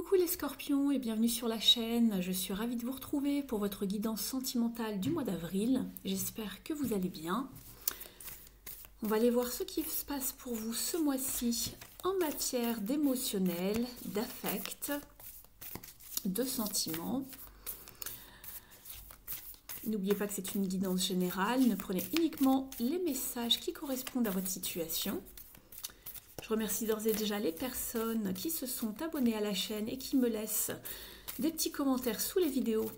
Coucou les scorpions et bienvenue sur la chaîne. Je suis ravie de vous retrouver pour votre guidance sentimentale du mois d'avril. J'espère que vous allez bien. On va aller voir ce qui se passe pour vous ce mois-ci en matière d'émotionnel, d'affect, de sentiments. N'oubliez pas que c'est une guidance générale. Ne prenez uniquement les messages qui correspondent à votre situation. Je remercie d'ores et déjà les personnes qui se sont abonnées à la chaîne et qui me laissent des petits commentaires sous les vidéos.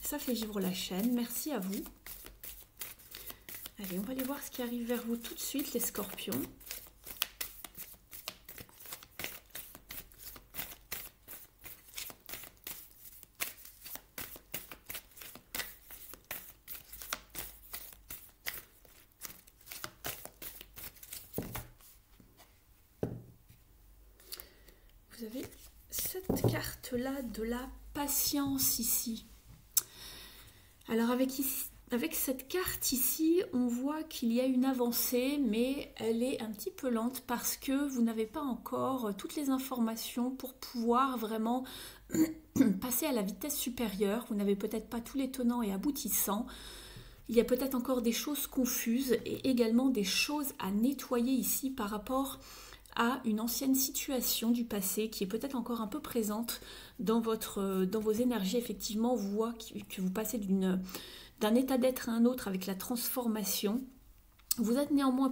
Ça fait vivre la chaîne. Merci à vous. Allez, on va aller voir ce qui arrive vers vous tout de suite, les scorpions. Vous avez cette carte-là de la patience ici. Alors avec cette carte ici, on voit qu'il y a une avancée, mais elle est un petit peu lente parce que vous n'avez pas encore toutes les informations pour pouvoir vraiment passer à la vitesse supérieure. Vous n'avez peut-être pas tous les tenants et aboutissants. Il y a peut-être encore des choses confuses et également des choses à nettoyer ici par rapport à une ancienne situation du passé qui est peut-être encore un peu présente dans vos énergies. Effectivement, on voit que vous passez d'un état d'être à un autre avec la transformation. Vous êtes néanmoins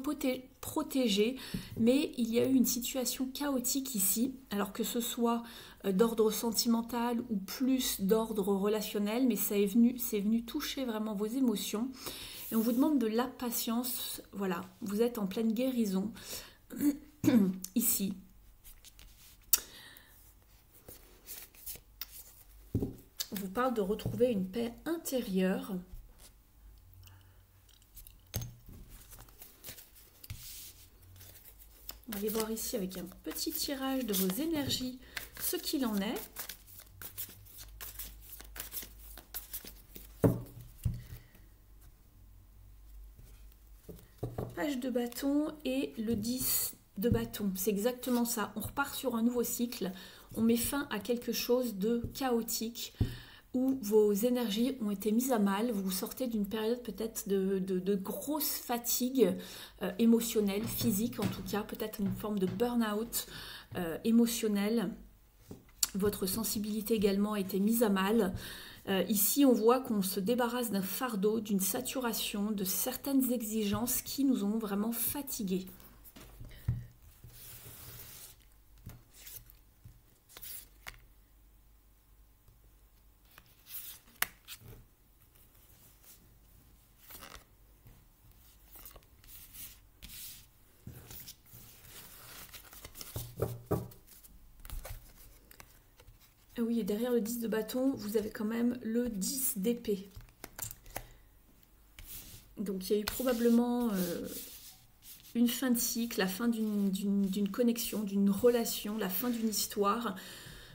protégé, mais il y a eu une situation chaotique ici, alors que ce soit d'ordre sentimental ou plus d'ordre relationnel, mais c'est venu toucher vraiment vos émotions. Et on vous demande de la patience. Voilà, vous êtes en pleine guérison ici. On vous parle de retrouver une paix intérieure. On va aller voir ici avec un petit tirage de vos énergies ce qu'il en est. Page de bâton et le 10 de bâton. C'est exactement ça. On repart sur un nouveau cycle. On met fin à quelque chose de chaotique où vos énergies ont été mises à mal. Vous sortez d'une période peut-être de grosse fatigue émotionnelle, physique en tout cas, peut-être une forme de burn-out émotionnel. Votre sensibilité également a été mise à mal. Ici, on voit qu'on se débarrasse d'un fardeau, d'une saturation, de certaines exigences qui nous ont vraiment fatigués. Oui, et derrière le 10 de bâton, vous avez quand même le 10 d'épée. Donc il y a eu probablement une fin de cycle, la fin d'une connexion, d'une relation, la fin d'une histoire.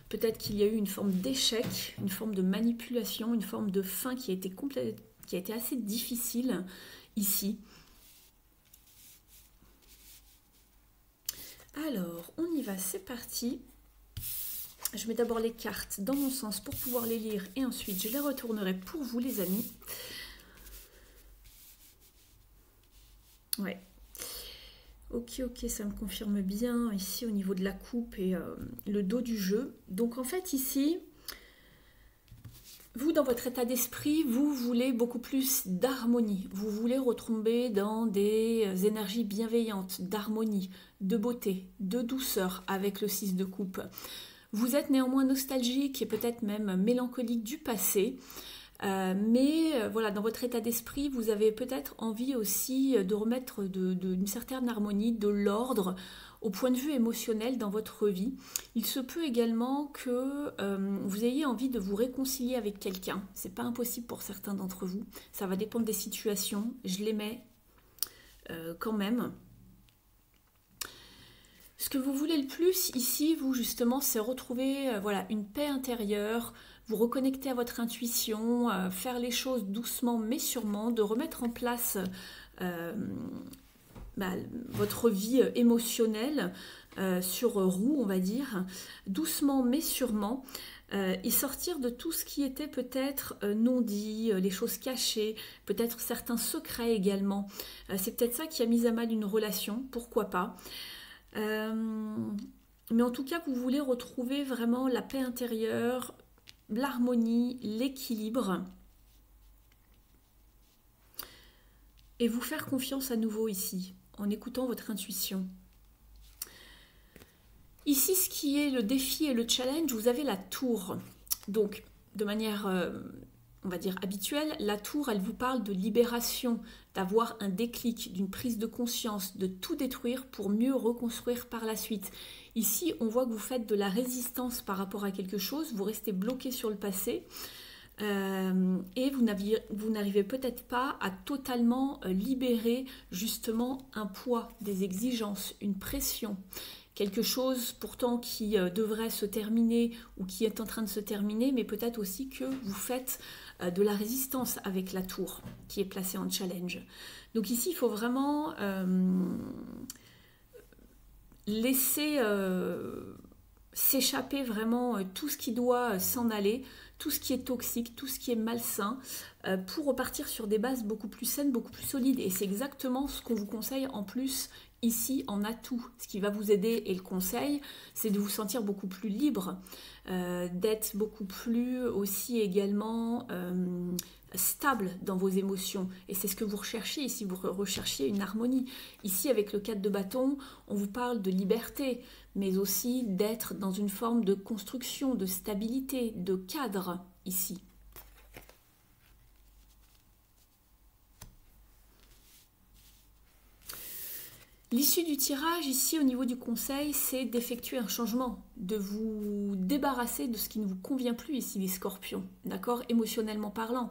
Peut-être qu'il y a eu une forme d'échec, une forme de manipulation, une forme de fin qui a été assez difficile ici. Alors, on y va, c'est parti. Je mets d'abord les cartes dans mon sens pour pouvoir les lire et ensuite je les retournerai pour vous les amis. Ouais. Ok, ça me confirme bien ici au niveau de la coupe et le dos du jeu. Donc en fait ici, vous dans votre état d'esprit, vous voulez beaucoup plus d'harmonie. Vous voulez retomber dans des énergies bienveillantes, d'harmonie, de beauté, de douceur avec le 6 de coupe. Vous êtes néanmoins nostalgique et peut-être même mélancolique du passé. Mais voilà, dans votre état d'esprit, vous avez peut-être envie aussi de remettre d'une certaine harmonie, de l'ordre au point de vue émotionnel dans votre vie. Il se peut également que vous ayez envie de vous réconcilier avec quelqu'un. C'est pas impossible pour certains d'entre vous. Ça va dépendre des situations. Je les mets quand même. Ce que vous voulez le plus ici, vous justement, c'est retrouver voilà, une paix intérieure, vous reconnecter à votre intuition, faire les choses doucement mais sûrement, de remettre en place votre vie émotionnelle, sur roue, on va dire, doucement mais sûrement, et sortir de tout ce qui était peut-être non dit, les choses cachées, peut-être certains secrets également. C'est peut-être ça qui a mis à mal une relation, pourquoi pas. Mais en tout cas, vous voulez retrouver vraiment la paix intérieure, l'harmonie, l'équilibre, et vous faire confiance à nouveau ici, en écoutant votre intuition. Ici, ce qui est le défi et le challenge, vous avez la tour. Donc, de manière, on va dire, habituelle, la tour, elle vous parle de libération, d'avoir un déclic, d'une prise de conscience, de tout détruire pour mieux reconstruire par la suite. Ici, on voit que vous faites de la résistance par rapport à quelque chose, vous restez bloqué sur le passé, et vous n'arrivez peut-être pas à totalement libérer justement un poids, des exigences, une pression. Quelque chose pourtant qui devrait se terminer ou qui est en train de se terminer, mais peut-être aussi que vous faites de la résistance avec la tour qui est placée en challenge. Donc ici, il faut vraiment laisser s'échapper vraiment tout ce qui doit s'en aller, tout ce qui est toxique, tout ce qui est malsain, pour repartir sur des bases beaucoup plus saines, beaucoup plus solides. Et c'est exactement ce qu'on vous conseille en plus ici en atout. Ce qui va vous aider, et le conseil, c'est de vous sentir beaucoup plus libre, d'être beaucoup plus aussi également stable dans vos émotions. Et c'est ce que vous recherchez ici, vous recherchiez une harmonie. Ici, avec le 4 de bâton, on vous parle de liberté, mais aussi d'être dans une forme de construction, de stabilité, de cadre ici. L'issue du tirage, ici, au niveau du conseil, c'est d'effectuer un changement, de vous débarrasser de ce qui ne vous convient plus ici, les scorpions, d'accord, émotionnellement parlant.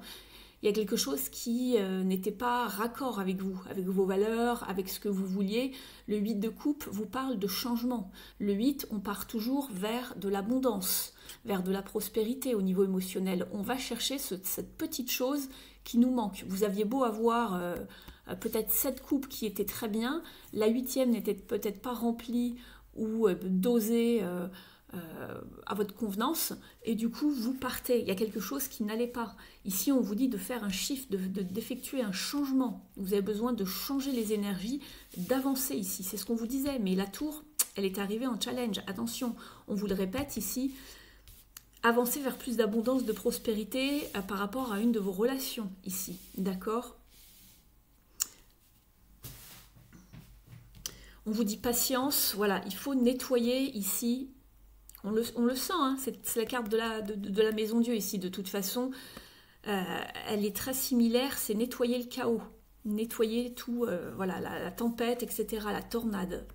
Il y a quelque chose qui n'était pas raccord avec vous, avec vos valeurs, avec ce que vous vouliez. Le 8 de coupe vous parle de changement. Le 8, on part toujours vers de l'abondance, vers de la prospérité au niveau émotionnel. On va chercher cette petite chose qui nous manque. Vous aviez beau avoir peut-être 7 coupes qui étaient très bien, la 8e n'était peut-être pas remplie ou dosée à votre convenance, et du coup vous partez, il y a quelque chose qui n'allait pas. Ici on vous dit de faire un shift, d'effectuer un changement, vous avez besoin de changer les énergies, d'avancer ici, c'est ce qu'on vous disait, mais la tour, elle est arrivée en challenge, attention, on vous le répète ici, avancer vers plus d'abondance, de prospérité par rapport à une de vos relations ici, d'accord? On vous dit patience, voilà, il faut nettoyer ici. On le sent, hein, c'est la carte de la maison Dieu ici, de toute façon. Elle est très similaire, c'est nettoyer le chaos. Nettoyer tout, voilà, la tempête, etc., la tornade.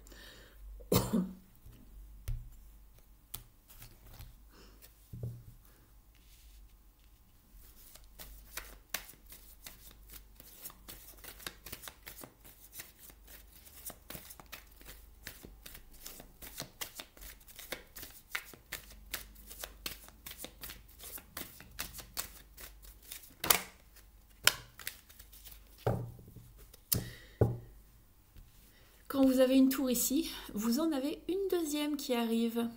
Quand vous avez une tour ici, vous en avez une deuxième qui arrive.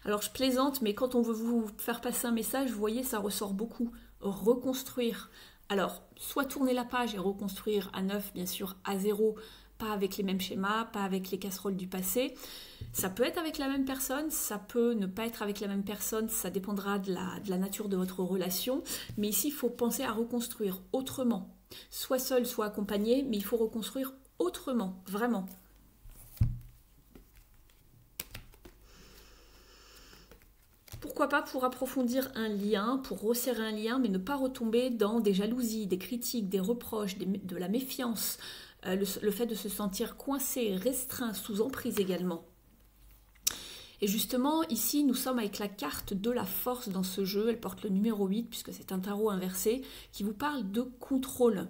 Alors je plaisante, mais quand on veut vous faire passer un message, vous voyez, ça ressort beaucoup. Reconstruire. Alors, soit tourner la page et reconstruire à neuf, bien sûr, à zéro, pas avec les mêmes schémas, pas avec les casseroles du passé. Ça peut être avec la même personne, ça peut ne pas être avec la même personne, ça dépendra de la nature de votre relation. Mais ici, il faut penser à reconstruire autrement. Soit seul, soit accompagné, mais il faut reconstruire autrement, vraiment. Pourquoi pas pour approfondir un lien, pour resserrer un lien, mais ne pas retomber dans des jalousies, des critiques, des reproches, de la méfiance, le fait de se sentir coincé, restreint, sous emprise également. Et justement, ici, nous sommes avec la carte de la force dans ce jeu. Elle porte le numéro 8, puisque c'est un tarot inversé, qui vous parle de contrôle.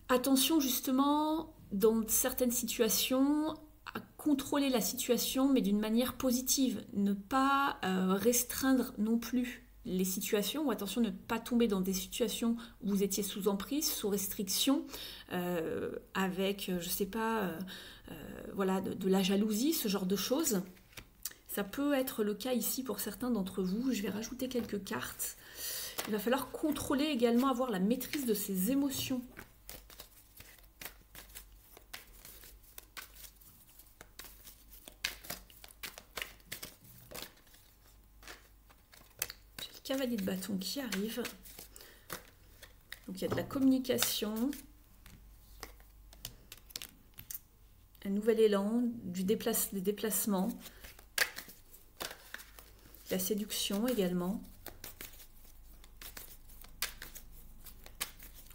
Attention justement, dans certaines situations, à contrôler la situation, mais d'une manière positive. Ne pas restreindre non plus les situations, ou attention, ne pas tomber dans des situations où vous étiez sous emprise, sous restriction, avec, je sais pas, voilà, de la jalousie, ce genre de choses. Ça peut être le cas ici pour certains d'entre vous. Je vais rajouter quelques cartes. Il va falloir contrôler également, avoir la maîtrise de ses émotions. J'ai le cavalier de bâton qui arrive. Donc il y a de la communication, un nouvel élan, des déplacements, la séduction également.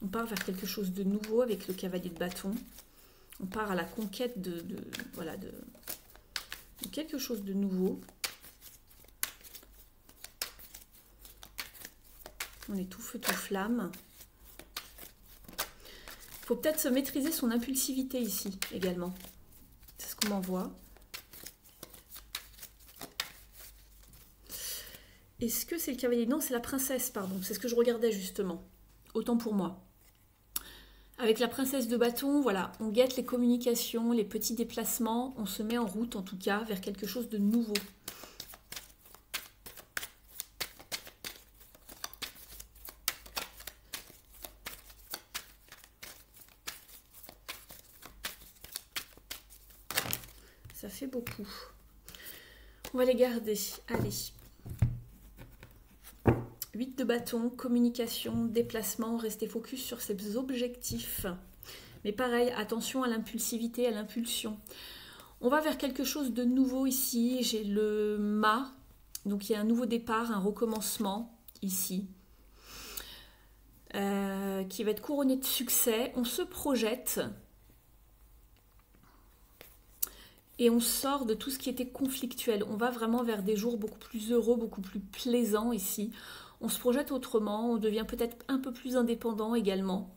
On part vers quelque chose de nouveau avec le cavalier de bâton. On part à la conquête de quelque chose de nouveau. On est tout feu, tout flamme. Il faut peut-être se maîtriser son impulsivité ici également. C'est ce qu'on m'envoie. Est-ce que c'est le cavalier? Non, c'est la princesse, pardon. C'est ce que je regardais justement. Autant pour moi. Avec la princesse de bâton, voilà, on guette les communications, les petits déplacements. On se met en route, en tout cas, vers quelque chose de nouveau. Ça fait beaucoup. On va les garder. Allez. 8 de bâton, communication, déplacement, restez focus sur ces objectifs. Mais pareil, attention à l'impulsivité, à l'impulsion. On va vers quelque chose de nouveau ici. J'ai le mât. Donc il y a un nouveau départ, un recommencement ici. Qui va être couronné de succès. On se projette. Et on sort de tout ce qui était conflictuel. On va vraiment vers des jours beaucoup plus heureux, beaucoup plus plaisants ici. On se projette autrement, on devient peut-être un peu plus indépendant également.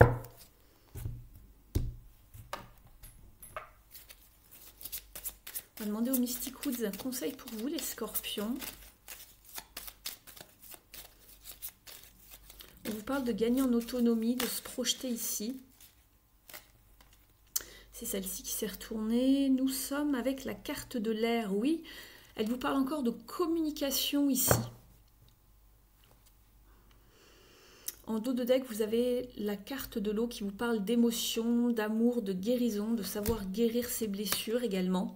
On va demander au Mystic Woods un conseil pour vous, les scorpions. On vous parle de gagner en autonomie, de se projeter ici. C'est celle-ci qui s'est retournée. Nous sommes avec la carte de l'air, oui. Elle vous parle encore de communication ici. En dos de deck, vous avez la carte de l'eau qui vous parle d'émotion, d'amour, de guérison, de savoir guérir ses blessures également.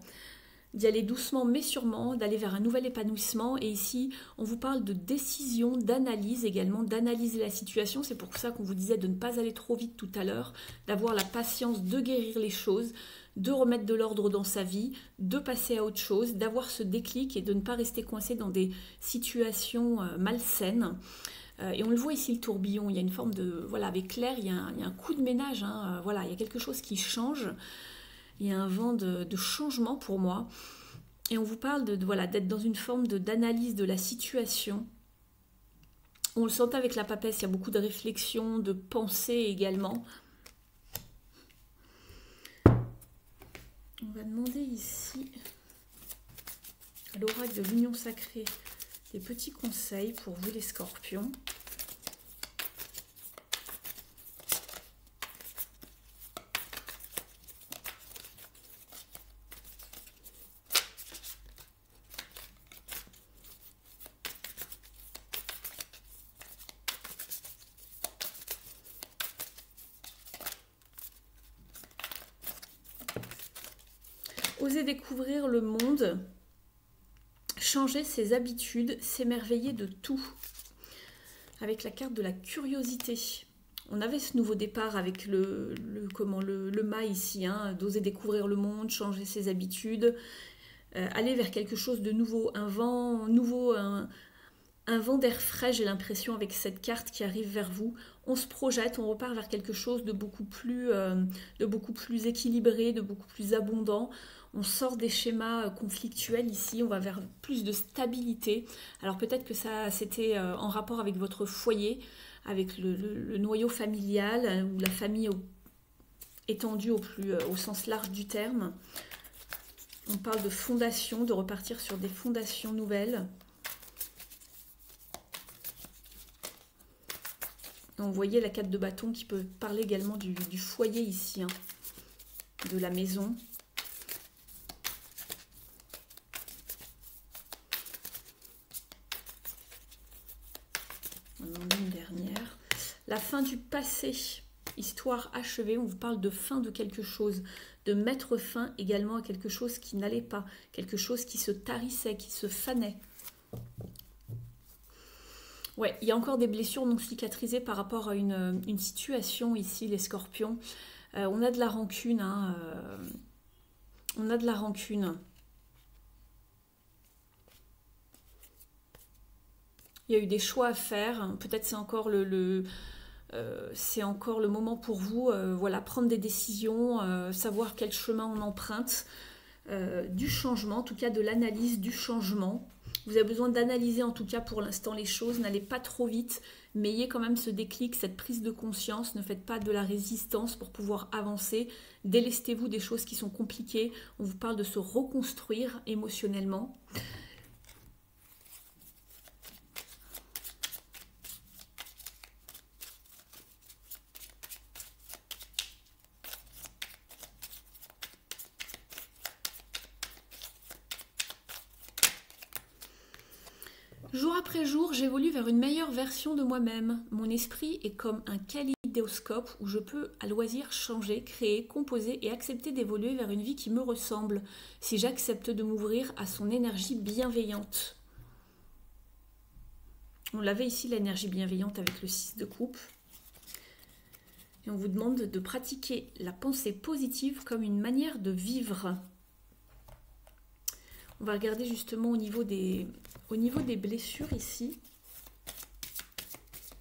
D'y aller doucement mais sûrement, d'aller vers un nouvel épanouissement. Et ici, on vous parle de décision, d'analyse également, d'analyser la situation. C'est pour ça qu'on vous disait de ne pas aller trop vite tout à l'heure, d'avoir la patience de guérir les choses, de remettre de l'ordre dans sa vie, de passer à autre chose, d'avoir ce déclic et de ne pas rester coincé dans des situations malsaines. Et on le voit ici, le tourbillon, il y a une forme de... Voilà, avec l'air, il y a un coup de ménage, hein, voilà, il y a quelque chose qui change. Il y a un vent de changement pour moi. Et on vous parle voilà, d'être dans une forme d'analyse de la situation. On le sentait avec la papesse, il y a beaucoup de réflexion, de pensée également. On va demander ici à l'oracle de l'Union Sacrée des petits conseils pour vous les scorpions. Oser découvrir le monde, changer ses habitudes, s'émerveiller de tout. Avec la carte de la curiosité. On avait ce nouveau départ avec le mât ici, hein, d'oser découvrir le monde, changer ses habitudes, aller vers quelque chose de nouveau, un vent nouveau, un vent d'air frais, j'ai l'impression, avec cette carte qui arrive vers vous. On se projette, on repart vers quelque chose de beaucoup plus équilibré, de beaucoup plus abondant. On sort des schémas conflictuels ici, on va vers plus de stabilité. Alors peut-être que ça c'était en rapport avec votre foyer, avec le noyau familial ou la famille étendue au sens large du terme. On parle de fondation, de repartir sur des fondations nouvelles. Donc, vous voyez la 4 de bâton qui peut parler également du foyer ici, hein, de la maison. Une dernière. La fin du passé, histoire achevée, on vous parle de fin de quelque chose, de mettre fin également à quelque chose qui n'allait pas, quelque chose qui se tarissait, qui se fanait. Ouais, il y a encore des blessures non cicatrisées par rapport à une situation ici, les scorpions. On a de la rancune, hein, on a de la rancune. Il y a eu des choix à faire, peut-être c'est encore c'est encore le moment pour vous, voilà, prendre des décisions, savoir quel chemin on emprunte, du changement, en tout cas de l'analyse du changement. Vous avez besoin d'analyser en tout cas pour l'instant les choses, n'allez pas trop vite, mais ayez quand même ce déclic, cette prise de conscience, ne faites pas de la résistance pour pouvoir avancer, délestez-vous des choses qui sont compliquées, on vous parle de se reconstruire émotionnellement. Jour après jour, j'évolue vers une meilleure version de moi-même. Mon esprit est comme un kaléidoscope où je peux à loisir changer, créer, composer et accepter d'évoluer vers une vie qui me ressemble, si j'accepte de m'ouvrir à son énergie bienveillante. On l'avait ici, l'énergie bienveillante avec le 6 de coupe. Et on vous demande de pratiquer la pensée positive comme une manière de vivre. On va regarder justement au niveau des blessures ici.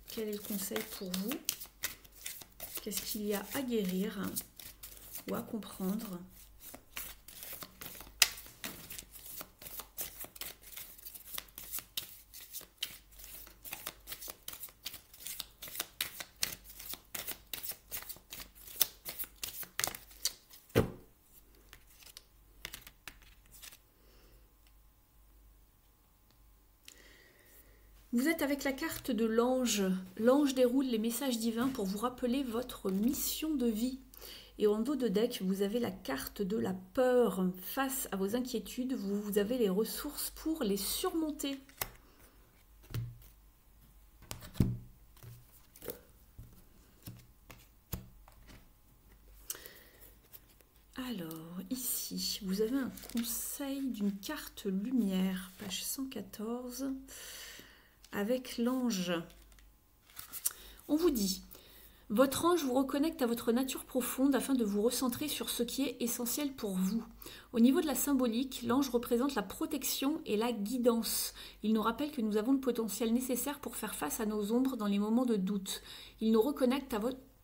Quel est le conseil pour vous? Qu'est-ce qu'il y a à guérir ou à comprendre? Vous êtes avec la carte de l'ange. L'ange déroule les messages divins pour vous rappeler votre mission de vie. Et en dos de deck, vous avez la carte de la peur. Face à vos inquiétudes, vous avez les ressources pour les surmonter. Alors, ici, vous avez un conseil d'une carte lumière, page 114. Avec l'ange, on vous dit, votre ange vous reconnecte à votre nature profonde afin de vous recentrer sur ce qui est essentiel pour vous. Au niveau de la symbolique, l'ange représente la protection et la guidance. Il nous rappelle que nous avons le potentiel nécessaire pour faire face à nos ombres dans les moments de doute. Il nous reconnecte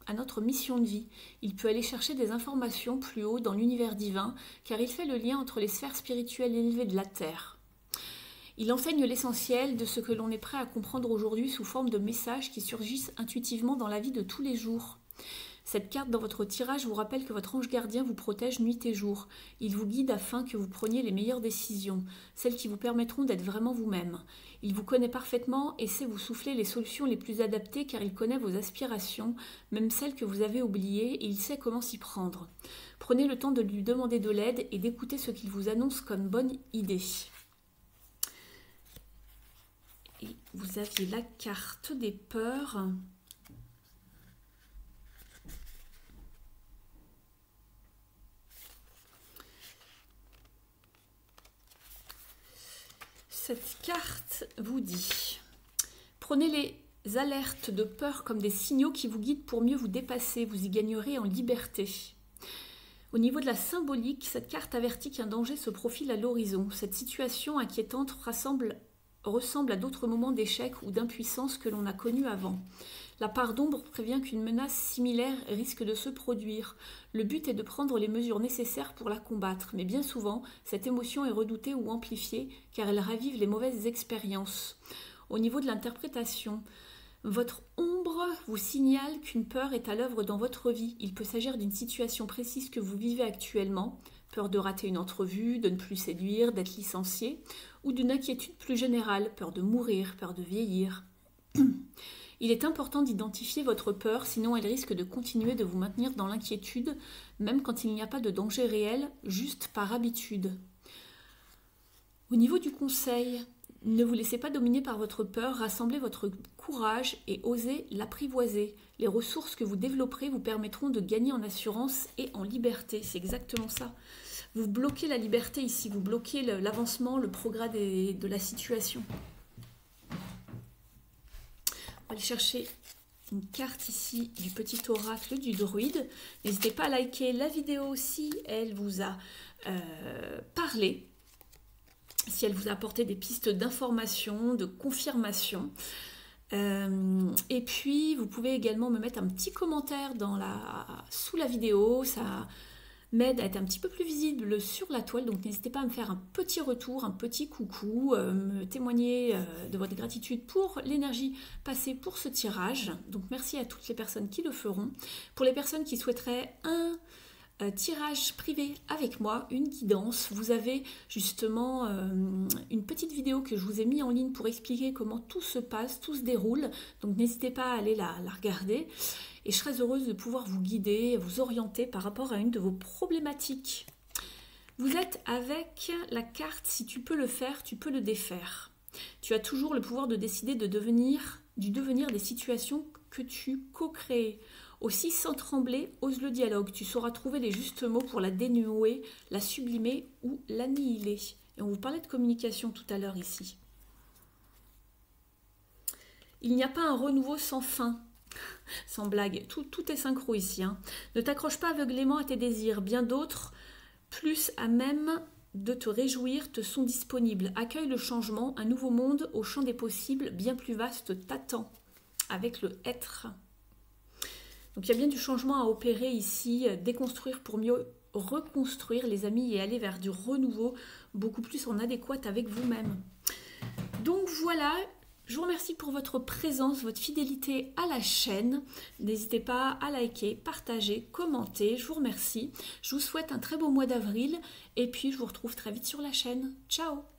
à notre mission de vie. Il peut aller chercher des informations plus haut dans l'univers divin, car il fait le lien entre les sphères spirituelles élevées de la Terre. Il enseigne l'essentiel de ce que l'on est prêt à comprendre aujourd'hui sous forme de messages qui surgissent intuitivement dans la vie de tous les jours. Cette carte dans votre tirage vous rappelle que votre ange gardien vous protège nuit et jour. Il vous guide afin que vous preniez les meilleures décisions, celles qui vous permettront d'être vraiment vous-même. Il vous connaît parfaitement et sait vous souffler les solutions les plus adaptées car il connaît vos aspirations, même celles que vous avez oubliées, et il sait comment s'y prendre. Prenez le temps de lui demander de l'aide et d'écouter ce qu'il vous annonce comme bonne idée. Et vous aviez la carte des peurs. Cette carte vous dit, prenez les alertes de peur comme des signaux qui vous guident pour mieux vous dépasser. Vous y gagnerez en liberté. Au niveau de la symbolique, cette carte avertit qu'un danger se profile à l'horizon. Cette situation inquiétante ressemble à d'autres moments d'échec ou d'impuissance que l'on a connus avant. La part d'ombre prévient qu'une menace similaire risque de se produire. Le but est de prendre les mesures nécessaires pour la combattre, mais bien souvent, cette émotion est redoutée ou amplifiée car elle ravive les mauvaises expériences. Au niveau de l'interprétation, votre ombre vous signale qu'une peur est à l'œuvre dans votre vie. Il peut s'agir d'une situation précise que vous vivez actuellement. peur de rater une entrevue, de ne plus séduire, d'être licencié, ou d'une inquiétude plus générale, peur de mourir, peur de vieillir. Il est important d'identifier votre peur, sinon elle risque de continuer de vous maintenir dans l'inquiétude, même quand il n'y a pas de danger réel, juste par habitude. Au niveau du conseil, ne vous laissez pas dominer par votre peur, rassemblez votre courage et osez l'apprivoiser. Les ressources que vous développerez vous permettront de gagner en assurance et en liberté. C'est exactement ça. Vous bloquez la liberté ici, vous bloquez l'avancement, le progrès de la situation. On va aller chercher une carte ici du petit oracle du druide. N'hésitez pas à liker la vidéo si elle vous a parlé, si elle vous a apporté des pistes d'information, de confirmation. Et puis, vous pouvez également me mettre un petit commentaire sous la vidéo. Ça m'aide à être un petit peu plus visible sur la toile. Donc, n'hésitez pas à me faire un petit retour, un petit coucou, me témoigner de votre gratitude pour l'énergie passée pour ce tirage. Donc, merci à toutes les personnes qui le feront. Pour les personnes qui souhaiteraient un tirage privé avec moi, une guidance, vous avez justement une petite vidéo que je vous ai mis en ligne pour expliquer comment tout se passe, tout se déroule, donc n'hésitez pas à aller la regarder et je serais heureuse de pouvoir vous guider, vous orienter par rapport à une de vos problématiques. Vous êtes avec la carte si tu peux le faire, tu peux le défaire. Tu as toujours le pouvoir de décider du devenir des situations que tu co-crées. Aussi, sans trembler, ose le dialogue. Tu sauras trouver les justes mots pour la dénouer, la sublimer ou l'annihiler. Et on vous parlait de communication tout à l'heure ici. Il n'y a pas un renouveau sans fin, sans blague. Tout est synchro ici. Hein. Ne t'accroche pas aveuglément à tes désirs. Bien d'autres, plus à même de te réjouir, te sont disponibles. Accueille le changement. Un nouveau monde au champ des possibles, bien plus vaste, t'attend. Avec le être. Donc il y a bien du changement à opérer ici, déconstruire pour mieux reconstruire les amis et aller vers du renouveau beaucoup plus en adéquat avec vous-même. Donc voilà, je vous remercie pour votre présence, votre fidélité à la chaîne. N'hésitez pas à liker, partager, commenter. Je vous remercie. Je vous souhaite un très beau mois d'avril et puis je vous retrouve très vite sur la chaîne. Ciao!